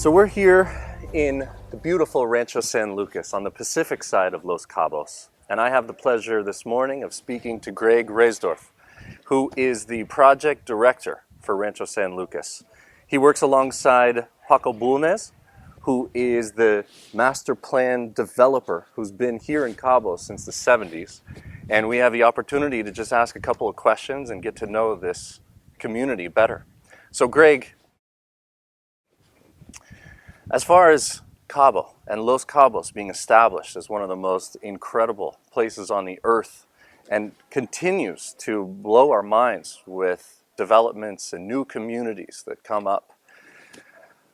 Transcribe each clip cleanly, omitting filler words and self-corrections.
So we're here in the beautiful Rancho San Lucas on the Pacific side of Los Cabos. And I have the pleasure this morning of speaking to Greg Reisdorf, who is the project director for Rancho San Lucas. He works alongside Paco Bulnes, who is the master plan developer who's been here in Cabo since the 70s. And we have the opportunity to just ask a couple of questions and get to know this community better. So Greg, as far as Cabo and Los Cabos being established as one of the most incredible places on the earth and continues to blow our minds with developments and new communities that come up,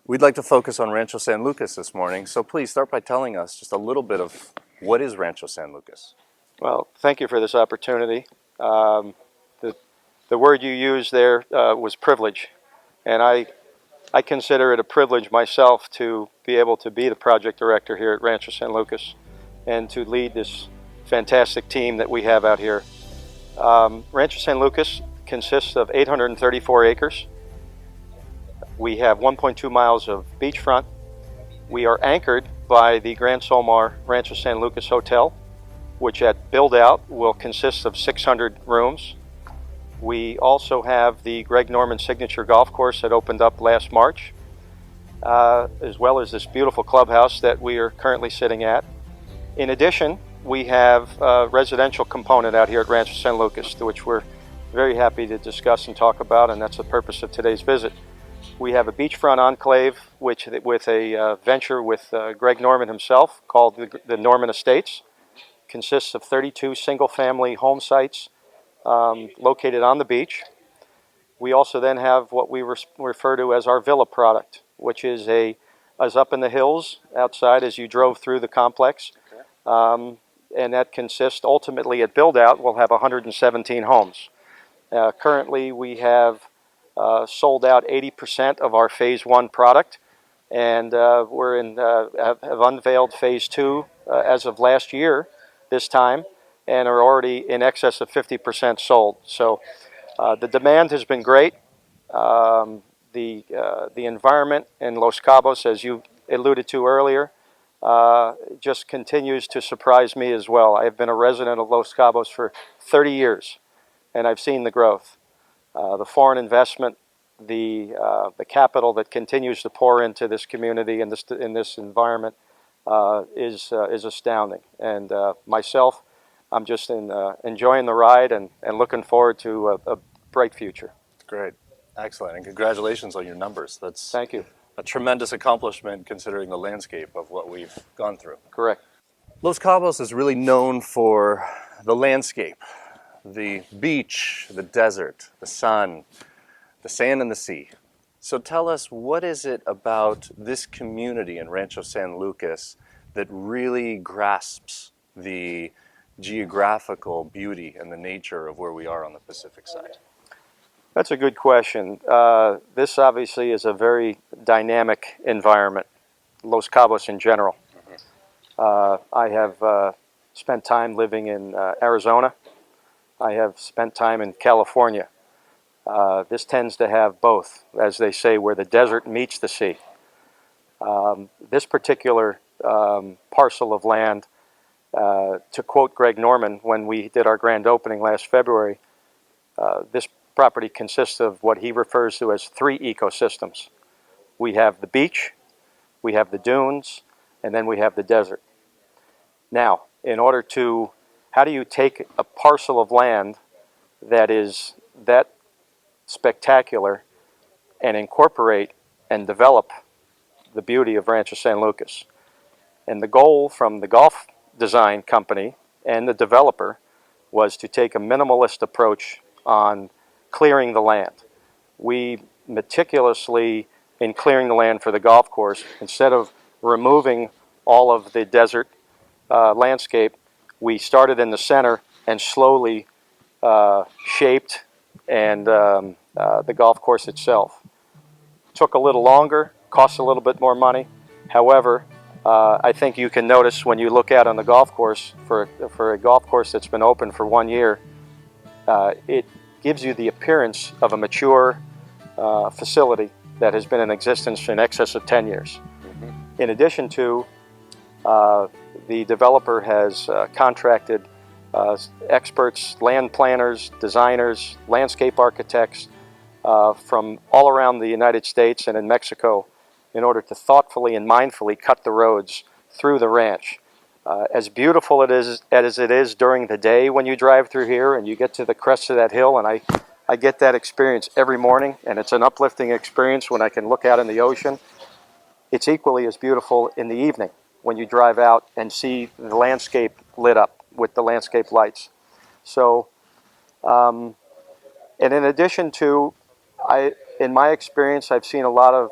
we'd like to focus on Rancho San Lucas this morning. So please start by telling us just a little bit of what is Rancho San Lucas. Well, thank you for this opportunity. The word you used there was privilege, and I consider it a privilege myself to be able to be the project director here at Rancho San Lucas and to lead this fantastic team that we have out here. Rancho San Lucas consists of 834 acres. We have 1.2 miles of beachfront. We are anchored by the Grand Solmar Rancho San Lucas Hotel, which at build-out will consist of 600 rooms. We also have the Greg Norman Signature Golf Course that opened up last March, as well as this beautiful clubhouse that we are currently sitting at. In addition, we have a residential component out here at Rancho San Lucas, which we're very happy to discuss and talk about, and that's the purpose of today's visit. We have a beachfront enclave with a venture with Greg Norman himself called the Norman Estates. Consists of 32 single-family home sites located on the beach. We also then have what we refer to as our villa product, which is up in the hills outside as you drove through the complex. Okay. And that consists ultimately at build-out, we'll have 117 homes. Currently we have sold out 80% of our phase 1 product, and have unveiled phase 2 as of last year this time, and are already in excess of 50% sold. So the demand has been great. The environment in Los Cabos, as you alluded to earlier, just continues to surprise me as well. I've been a resident of Los Cabos for 30 years, and I've seen the growth. The foreign investment, the capital that continues to pour into this community and in this environment is astounding. And myself, I'm just enjoying the ride and looking forward to a bright future. Great. Excellent. And congratulations on your numbers. That's Thank you. A tremendous accomplishment considering the landscape of what we've gone through. Correct. Los Cabos is really known for the landscape, the beach, the desert, the sun, the sand and the sea. So tell us, what is it about this community in Rancho San Lucas that really grasps the geographical beauty and the nature of where we are on the Pacific side? That's a good question. This obviously is a very dynamic environment, Los Cabos in general. I have spent time living in Arizona. I have spent time in California. This tends to have both, as they say, where the desert meets the sea. This particular parcel of land, to quote Greg Norman when we did our grand opening last February, this property consists of what he refers to as 3 ecosystems. We have the beach, we have the dunes, and then we have the desert. Now, how do you take a parcel of land that is that spectacular and incorporate and develop the beauty of Rancho San Lucas? And the goal from the golf design company and the developer was to take a minimalist approach on clearing the land. We meticulously, in clearing the land for the golf course, instead of removing all of the desert landscape, we started in the center and slowly shaped and the golf course itself. Took a little longer, cost a little bit more money. However, I think you can notice when you look out on the golf course, for a golf course that's been open for 1 year, it gives you the appearance of a mature facility that has been in existence in excess of 10 years. Mm-hmm. In addition to, the developer has contracted experts, land planners, designers, landscape architects from all around the United States and in Mexico in order to thoughtfully and mindfully cut the roads through the ranch. As beautiful as it is during the day when you drive through here and you get to the crest of that hill, and I get that experience every morning, and it's an uplifting experience when I can look out in the ocean. It's equally as beautiful in the evening when you drive out and see the landscape lit up with the landscape lights. So, and in addition to, in my experience, I've seen a lot of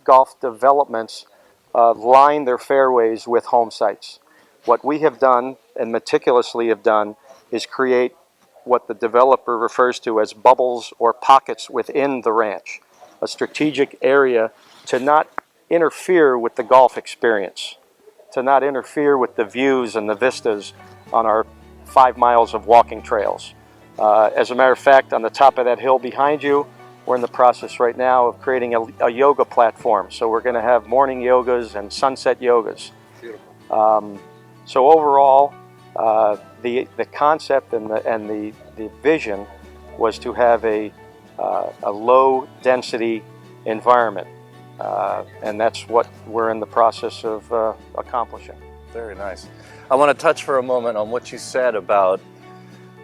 golf developments line their fairways with home sites. What we have done and meticulously have done is create what the developer refers to as bubbles or pockets within the ranch, a strategic area to not interfere with the golf experience, to not interfere with the views and the vistas on our 5 miles of walking trails. As a matter of fact, on the top of that hill behind you, we're in the process right now of creating a yoga platform. So we're going to have morning yogas and sunset yogas. Beautiful. So overall, the concept and the vision was to have a low density environment, and that's what we're in the process of accomplishing. Very nice. I want to touch for a moment on what you said about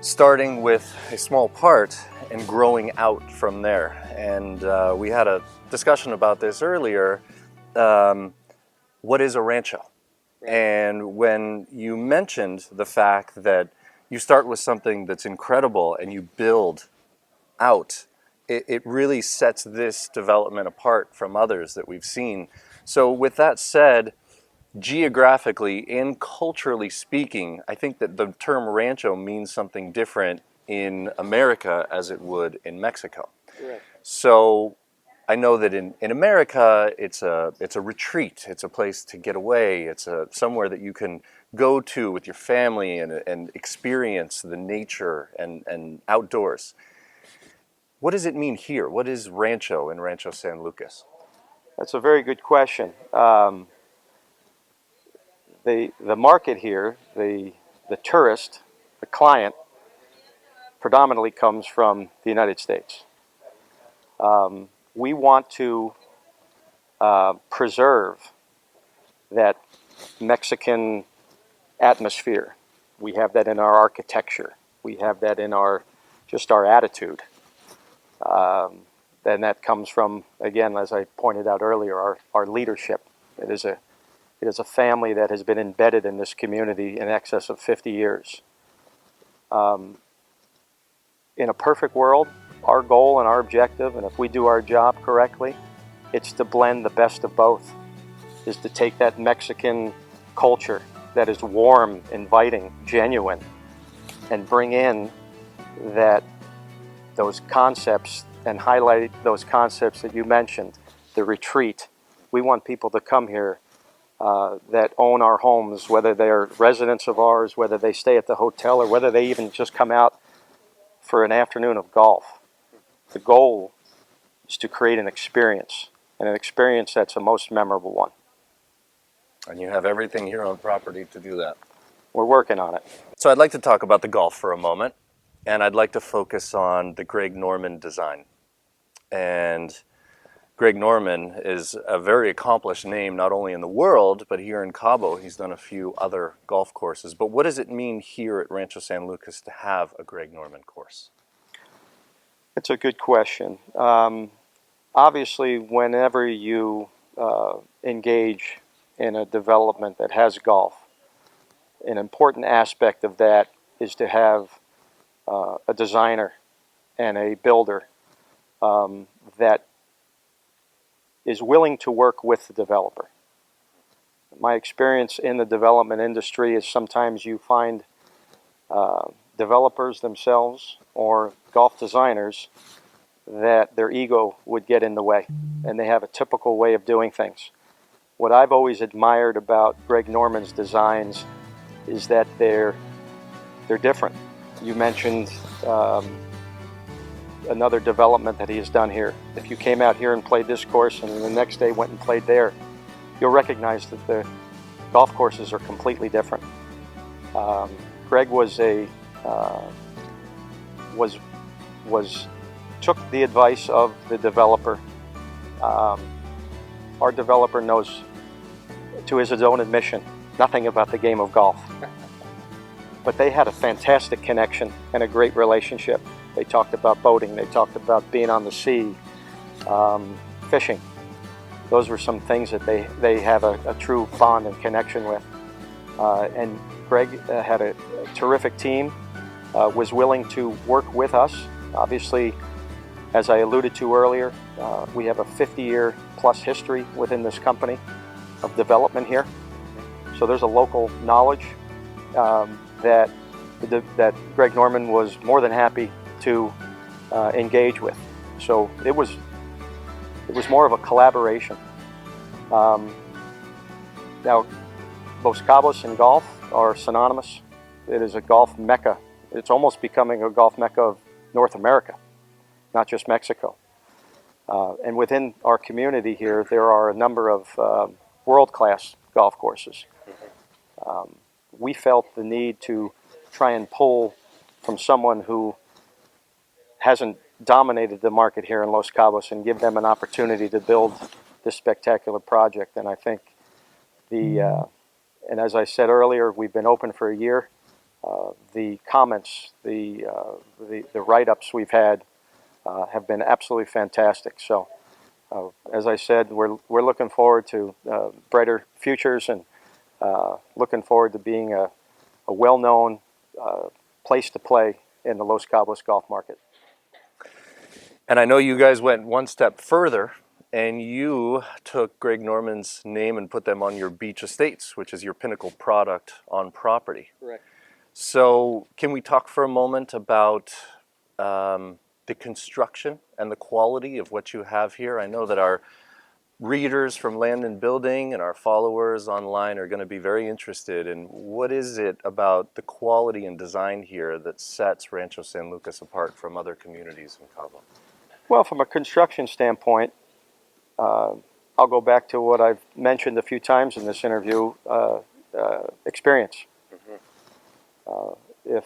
starting with a small part and growing out from there. And we had a discussion about this earlier. What is a rancho? And when you mentioned the fact that you start with something that's incredible and you build out, it really sets this development apart from others that we've seen. So with that said, geographically and culturally speaking, I think that the term rancho means something different in America as it would in Mexico. Right. So I know that in America, it's a retreat. It's a place to get away. It's somewhere that you can go to with your family and experience the nature and outdoors. What does it mean here? What is rancho in Rancho San Lucas? That's a very good question. The market here, the tourist, the client, predominantly comes from the United States. We want to preserve that Mexican atmosphere. We have that in our architecture. We have that in our attitude. And that comes from, again, as I pointed out earlier, our leadership. It is a family that has been embedded in this community in excess of 50 years. In a perfect world, our goal and our objective, and if we do our job correctly, it's to blend the best of both, is to take that Mexican culture that is warm, inviting, genuine, and bring in those concepts and highlight those concepts that you mentioned, the retreat. We want people to come here that own our homes, whether they're residents of ours, whether they stay at the hotel, or whether they even just come out for an afternoon of golf. The goal is to create an experience, and an experience that's a most memorable one. And you have everything here on property to do that. We're working on it. So I'd like to talk about the golf for a moment, and I'd like to focus on the Greg Norman design. And Greg Norman is a very accomplished name, not only in the world, but here in Cabo. He's done a few other golf courses. But what does it mean here at Rancho San Lucas to have a Greg Norman course? It's a good question. Obviously, whenever you engage in a development that has golf, an important aspect of that is to have a designer and a builder that is willing to work with the developer. My experience in the development industry is sometimes you find developers themselves or golf designers that their ego would get in the way, and they have a typical way of doing things. What I've always admired about Greg Norman's designs is that they're different. You mentioned another development that he has done here. If you came out here and played this course and the next day went and played there, you'll recognize that the golf courses are completely different. Greg took the advice of the developer. Our developer knows, to his own admission, nothing about the game of golf. But they had a fantastic connection and a great relationship. They talked about boating, they talked about being on the sea, fishing. Those were some things that they have a true bond and connection with. And Greg had a terrific team, was willing to work with us. Obviously, as I alluded to earlier, we have a 50-year plus history within this company of development here. So there's a local knowledge that Greg Norman was more than happy to engage with. So it was more of a collaboration. Now, Los Cabos and golf are synonymous. It is a golf mecca. It's almost becoming a golf mecca of North America, not just Mexico. And within our community here, there are a number of world-class golf courses. We felt the need to try and pull from someone who hasn't dominated the market here in Los Cabos and give them an opportunity to build this spectacular project. And I think and as I said earlier, we've been open for a year. The comments, the write-ups we've had have been absolutely fantastic. So, as I said, we're looking forward to brighter futures and looking forward to being a well-known place to play in the Los Cabos golf market. And I know you guys went one step further, and you took Greg Norman's name and put them on your beach estates, which is your pinnacle product on property. Correct. So can we talk for a moment about the construction and the quality of what you have here? I know that our readers from Land and Building and our followers online are going to be very interested in what is it about the quality and design here that sets Rancho San Lucas apart from other communities in Cabo. Well, from a construction standpoint, I'll go back to what I've mentioned a few times in this interview, experience. If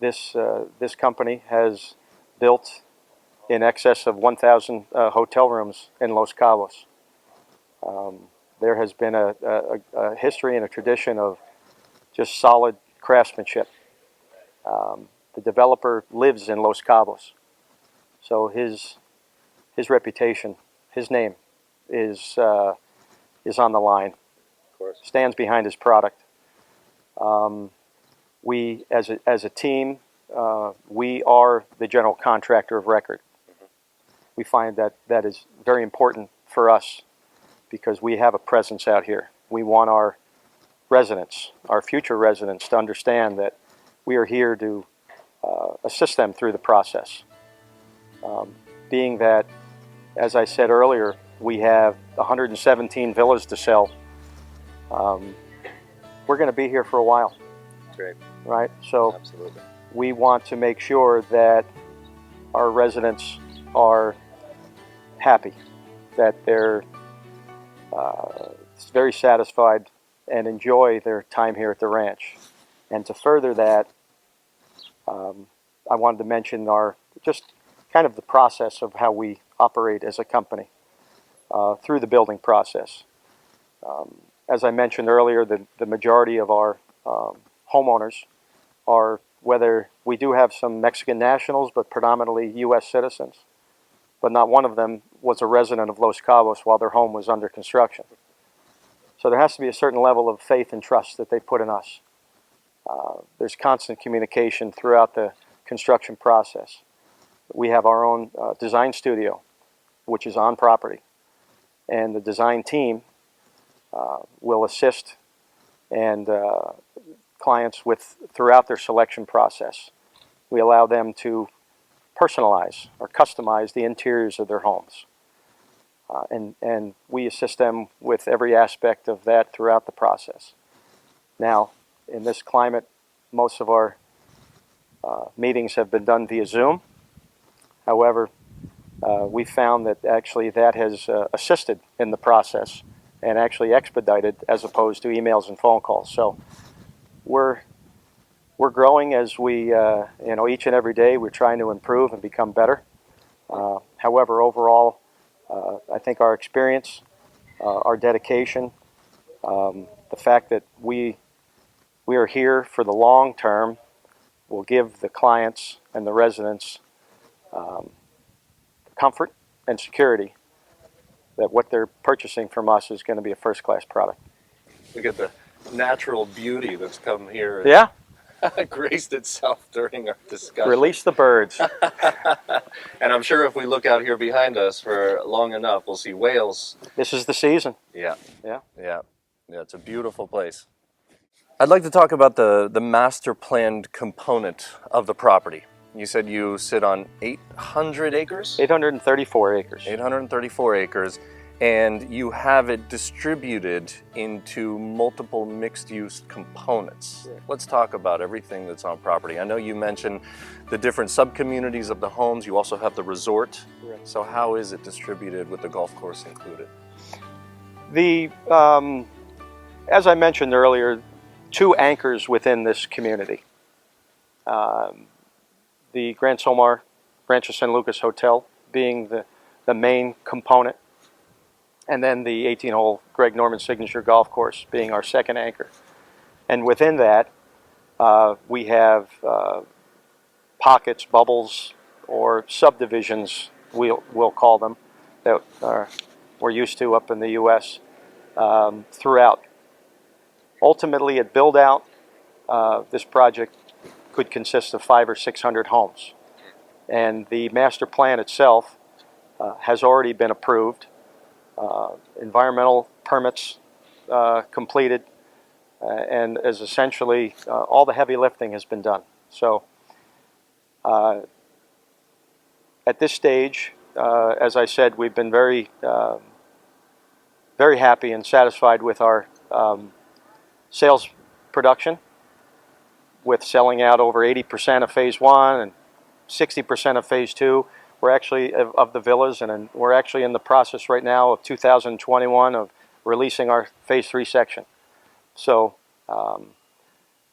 this company has built in excess of 1,000 hotel rooms in Los Cabos, there has been a history and a tradition of just solid craftsmanship. The developer lives in Los Cabos, so his reputation, his name is on the line. Of course. Stands behind his product. We, as a team, we are the general contractor of record. We find that is very important for us because we have a presence out here. We want our residents, our future residents, to understand that we are here to assist them through the process. Being that, as I said earlier, we have 117 villas to sell. We're going to be here for a while. Great. Right? So Absolutely. we want to make sure that our residents are happy, that they're very satisfied and enjoy their time here at the ranch. And to further that, I wanted to mention just kind of the process of how we operate as a company through the building process. As I mentioned earlier, the majority of our homeowners are, whether we do have some Mexican nationals, but predominantly U.S. citizens, but not one of them was a resident of Los Cabos while their home was under construction. So there has to be a certain level of faith and trust that they put in us. There's constant communication throughout the construction process. We have our own design studio, which is on property, and the design team will assist and clients throughout their selection process. We allow them to personalize or customize the interiors of their homes. And we assist them with every aspect of that throughout the process. Now, in this climate, most of our meetings have been done via Zoom. However, we found that actually that has assisted in the process and actually expedited as opposed to emails and phone calls. So we're growing as we, each and every day we're trying to improve and become better. However, overall, I think our experience, our dedication, the fact that we are here for the long term will give the clients and the residents comfort and security that what they're purchasing from us is going to be a first-class product. Look at the natural beauty that's come here. Yeah. Graced itself during our discussion. Release the birds. And I'm sure if we look out here behind us for long enough, we'll see whales. This is the season. Yeah. Yeah. Yeah. Yeah, it's a beautiful place. I'd like to talk about the master planned component of the property. You said you sit on 800 acres? 834 acres. 834 acres. And you have it distributed into multiple mixed-use components. Yeah. Let's talk about everything that's on property. I know you mentioned the different sub-communities of the homes. You also have the resort. Correct. So how is it distributed with the golf course included? As I mentioned earlier, two anchors within this community. The Grand Somar Rancho San Lucas Hotel being the main component, and then the 18-hole Greg Norman Signature Golf Course being our second anchor. And within that, we have pockets, bubbles, or subdivisions, we'll call them, that we're used to up in the U.S. Throughout. Ultimately, at build-out, this project could consist of 500 or 600 homes. And the master plan itself has already been approved. Environmental permits completed, and as essentially all the heavy lifting has been done. So at this stage, as I said, we've been very happy and satisfied with our sales production, with selling out over 80% of phase 1 and 60% of phase 2. We're actually, of the villas, and we're actually in the process right now of 2021 of releasing our phase 3 section. So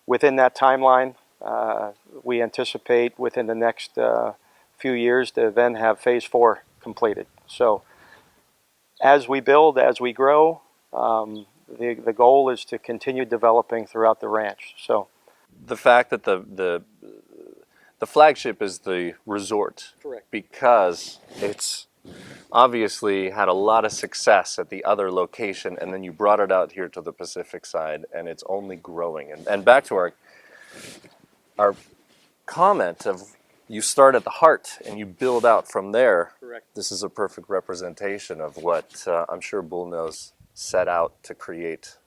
within that timeline, we anticipate within the next few years to then have phase 4 completed. So as we build, as we grow, the goal is to continue developing throughout the ranch. So the fact that the flagship is the resort. Correct. Because it's obviously had a lot of success at the other location, and then you brought it out here to the Pacific side, and it's only growing. And back to our comment of you start at the heart and you build out from there. Correct. This is a perfect representation of what I'm sure Bullnose set out to create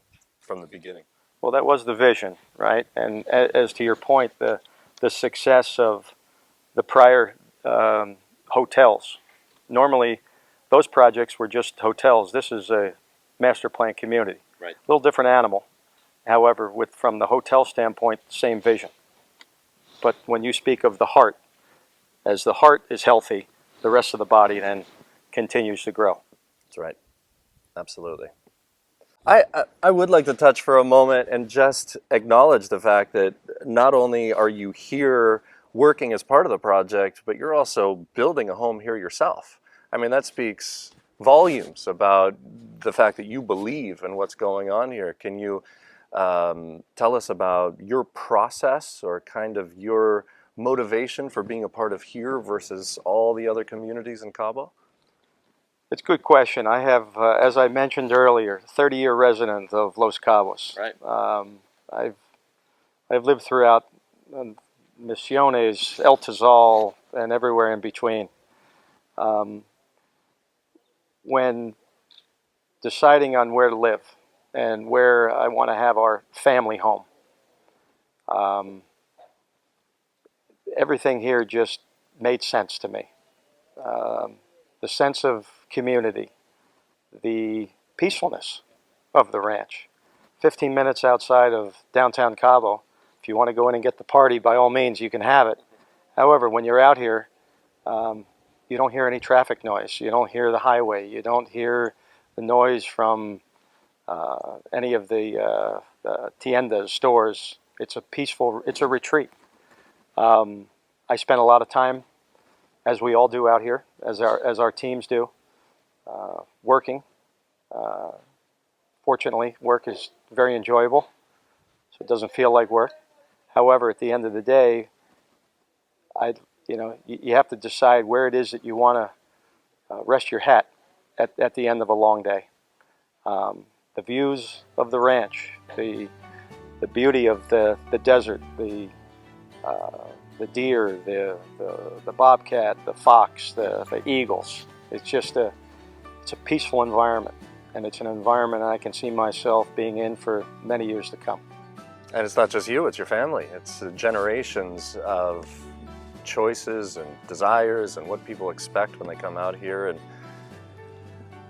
from the beginning. Well, that was the vision, right? And as to your point, the success of the prior hotels. Normally, those projects were just hotels. This is a master plan community. Right. A little different animal. However, from the hotel standpoint, same vision. But when you speak of the heart, as the heart is healthy, the rest of the body then continues to grow. That's right. Absolutely. I would like to touch for a moment and just acknowledge the fact that not only are you here working as part of the project, but you're also building a home here yourself. I mean, that speaks volumes about the fact that you believe in what's going on here. Can you tell us about your process or kind of your motivation for being a part of here versus all the other communities in Cabo? It's a good question. I have, as I mentioned earlier, 30-year resident of Los Cabos. Right. I've lived throughout Misiones, El Tizal, and everywhere in between. When deciding on where to live and where I want to have our family home, everything here just made sense to me. The sense of community, the peacefulness of the ranch. 15 minutes outside of downtown Cabo. If you want to go in and get the party, by all means, you can have it. However, when you're out here, you don't hear any traffic noise. You don't hear the highway. You don't hear the noise from any of the tiendas, stores. It's a peaceful, it's a retreat. I spend a lot of time, as we all do out here, as our teams do, working. Fortunately, work is very enjoyable, so it doesn't feel like work. However, at the end of the day, you have to decide where it is that you want to rest your hat at the end of a long day. The views of the ranch, the beauty of the desert, the deer, the bobcat, the fox, the eagles. It's a peaceful environment, and it's an environment I can see myself being in for many years to come. And it's not just you, it's your family. It's generations of choices and desires and what people expect when they come out here. And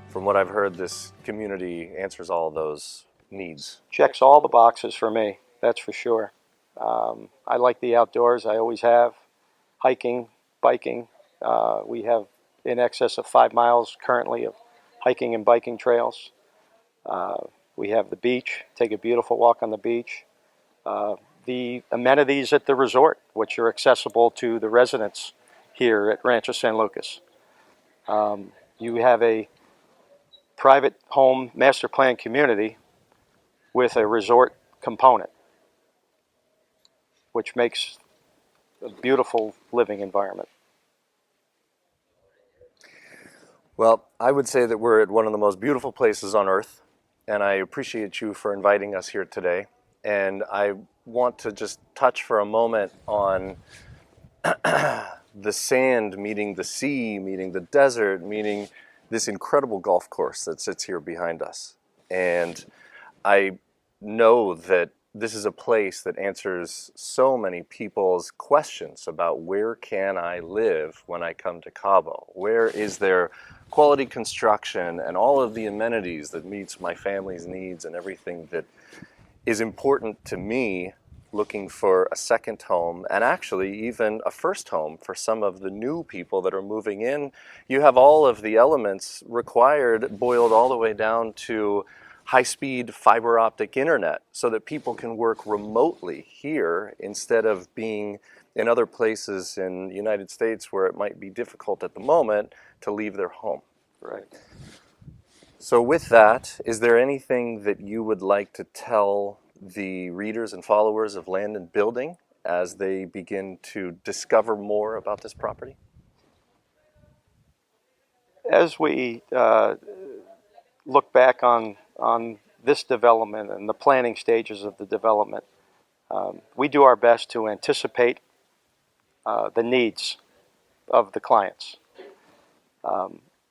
from what I've heard, this community answers all those needs. Checks all the boxes for me, that's for sure. I like the outdoors, I always have. Hiking, biking. We have in excess of 5 miles currently of hiking and biking trails. We have the beach, take a beautiful walk on the beach. The amenities at the resort, which are accessible to the residents here at Rancho San Lucas. You have a private home master plan community with a resort component, which makes a beautiful living environment. Well, I would say that we're at one of the most beautiful places on earth, and I appreciate you for inviting us here today. And I want to just touch for a moment on the sand meeting the sea, meeting the desert, meeting this incredible golf course that sits here behind us. And I know that this is a place that answers so many people's questions about where can I live when I come to Cabo? Where is there quality construction and all of the amenities that meets my family's needs and everything that is important to me looking for a second home and actually even a first home for some of the new people that are moving in. You have all of the elements required boiled all the way down to high-speed fiber optic internet so that people can work remotely here instead of being in other places in the United States where it might be difficult at the moment to leave their home. Right. So with that, is there anything that you would like to tell the readers and followers of Land and Building as they begin to discover more about this property? As we look back on this development and the planning stages of the development, we do our best to anticipate the needs of the clients.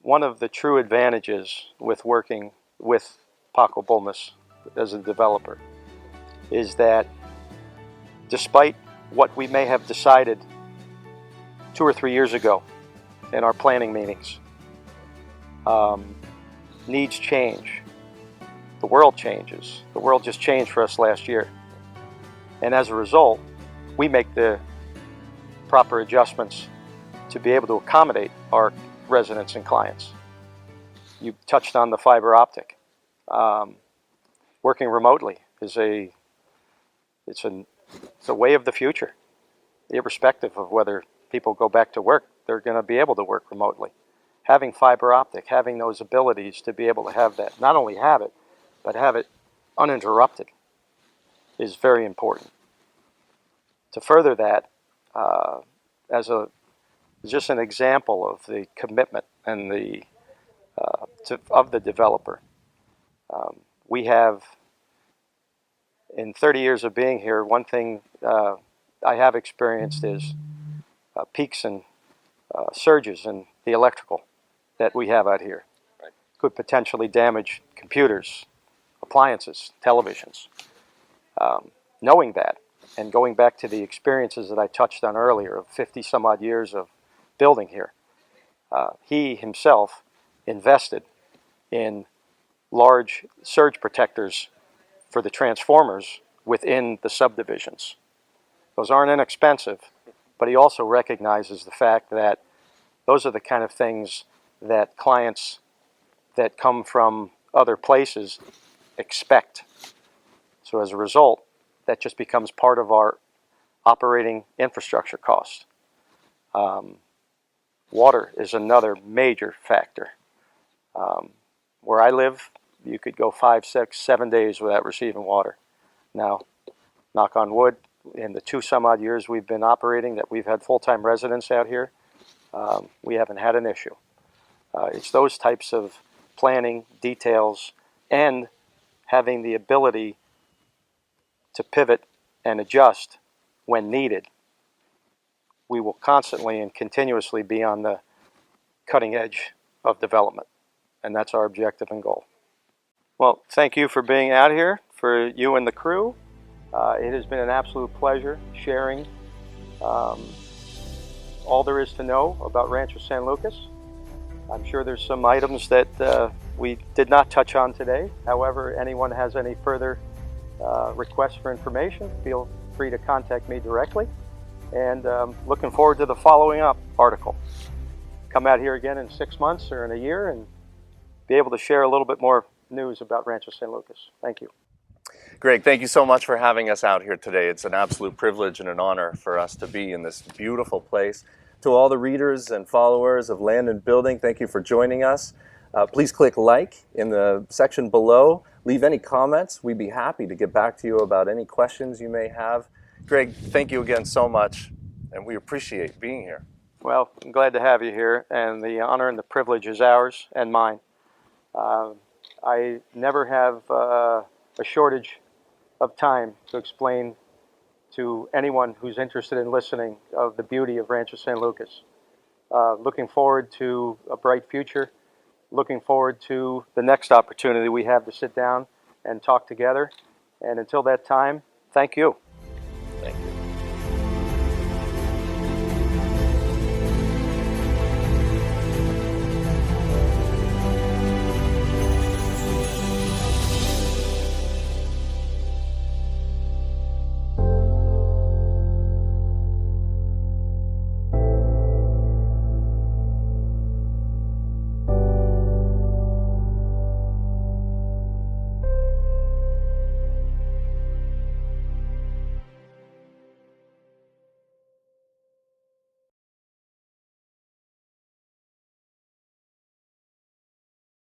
One of the true advantages with working with Paco Bulnes as a developer is that despite what we may have decided 2 or 3 years ago in our planning meetings, needs change. The world changes. The world just changed for us last year. And as a result, we make the proper adjustments to be able to accommodate our residents and clients. You touched on the fiber optic. Working remotely is a way of the future. Irrespective of whether people go back to work, they're going to be able to work remotely. Having fiber optic, having those abilities to be able to have that, not only have it, but have it uninterrupted is very important. To further that, just an example of the commitment and of the developer, we have, in 30 years of being here, one thing I have experienced is peaks and surges in the electrical that we have out here. Right. Could potentially damage computers, appliances, televisions. Knowing that, and going back to the experiences that I touched on earlier of 50 some odd years of building here, he himself invested in large surge protectors for the transformers within the subdivisions. Those aren't inexpensive, but he also recognizes the fact that Those are the kind of things that clients that come from other places expect. So as a result, that just becomes part of our operating infrastructure cost. Water is another major factor. Where I live, you could go 5, 6, 7 days without receiving water. Now, knock on wood, in the 2 some odd years we've been operating, that we've had full-time residents out here, we haven't had an issue. It's those types of planning, details, and having the ability to pivot and adjust when needed. We will constantly and continuously be on the cutting edge of development, and that's our objective and goal. Well, thank you for being out here, for you and the crew. It has been an absolute pleasure sharing all there is to know about Rancho San Lucas. I'm sure there's some items that we did not touch on today. However, anyone has any further requests for information, feel free to contact me directly. And looking forward to the following up article. Come out here again in 6 months or in a year and be able to share a little bit more news about Rancho San Lucas. Thank you. Greg, thank you so much for having us out here today. It's an absolute privilege and an honor for us to be in this beautiful place. To all the readers and followers of Land and Building, thank you for joining us. Please click like in the section below. Leave any comments. We'd be happy to get back to you about any questions you may have. Greg, thank you again so much, and we appreciate being here. Well, I'm glad to have you here, and the honor and the privilege is ours and mine. I never have a shortage of time to explain to anyone who's interested in listening of the beauty of Rancho San Lucas. Looking forward to a bright future. Looking forward to the next opportunity we have to sit down and talk together. And until that time, thank you.